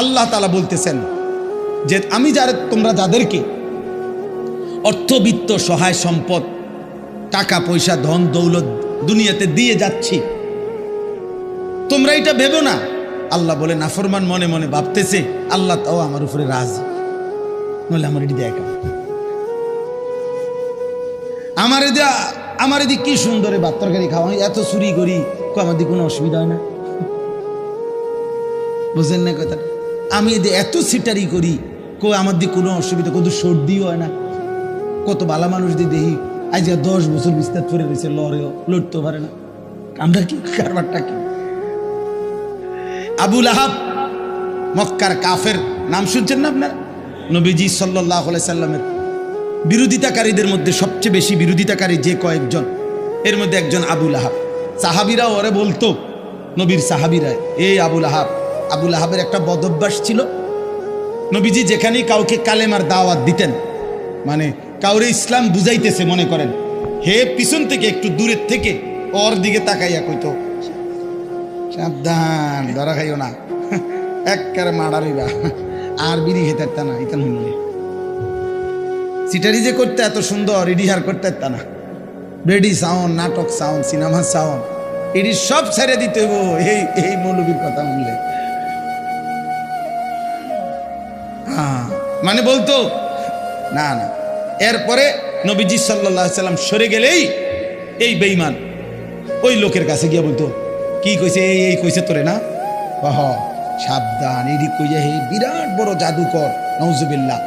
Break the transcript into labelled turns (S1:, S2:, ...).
S1: আল্লাহ তাআলা বলতেছেন যে আমি তোমরা যাদেরকে অর্থবিত্ত সহায় সম্পদ টাকা পয়সা ধন দৌলত দুনিয়াতে দিয়ে যাচ্ছি, তোমরা এটা ভেবো না। আল্লাহ বলে নাফরমান মনে মনে ভাবতেছে আল্লাহ তাও আমার উপরে রাজি, নইলে আমার এটি দেখা আমার এদিকে কি সুন্দর ভাত তরকারি খাওয়া, এত চুরি করি, আমার দিকে কোনো অসুবিধা হয় না। বুঝলেন না কথাটা? আমি এত সিটারি করি, আমার দিকে কোনো অসুবিধা, কত সর্দিও হয় না। কত ভালো মানুষ দিয়ে দেখি আজ 10 বছর বিস্তার করে রয়েছে, লড়তেও পারে না। আমরা কি কারবারটা কি? আবু লাহাব মক্কার কাফের, নাম শুনছেন না আপনার? নবীজি সাল্লাল্লাহু আলাইহি সাল্লামের বিরোধিতাকারীদের মধ্যে সবচেয়ে বেশি বিরোধিতাকারী যে কয়েকজন, এর মধ্যে একজন আবু লাহাব। সাহাবীরা ওরে বলতো, নবীর সাহাবীরা, এই আবু লাহাব। আবু লাহাবের একটা বদঅভ্যাস ছিল, নবীজি যেখানেই কাউকে কালেমার দাওয়াত দিতেন, মানে কাউরে ইসলাম বুঝাইতেছে মনে করেন, হে পিছন থেকে একটু দূরের থেকে ওর দিকে তাকাইয়া কইতো, সাবধান, ধরা খাইও না, একবারে মারারিবা, আর বিড়ি খেতে পারত না। ইতান হইলে সিটারি যে করতে এত সুন্দর, ইডিহার করতে পারত না। বেডি সাউন্ড, নাটক সাউন্ড, সিনেমা সাউন্ড, এটি সব ছেড়ে দিতে হইব এই মৌলবীর কথা শুনলে। হ্যাঁ, মানে বলতো না না। এরপরে নবীজি সাল্লাল্লাহু আলাইহি সাল্লাম সরে গেলেই এই বেঈমান ওই লোকের কাছে গিয়ে বলতো, কি কইছে? এই কইছে তোরে না, সাবধান, এটি কইয়া হে বিরাট বড় জাদুকর, নাউজুবিল্লাহ।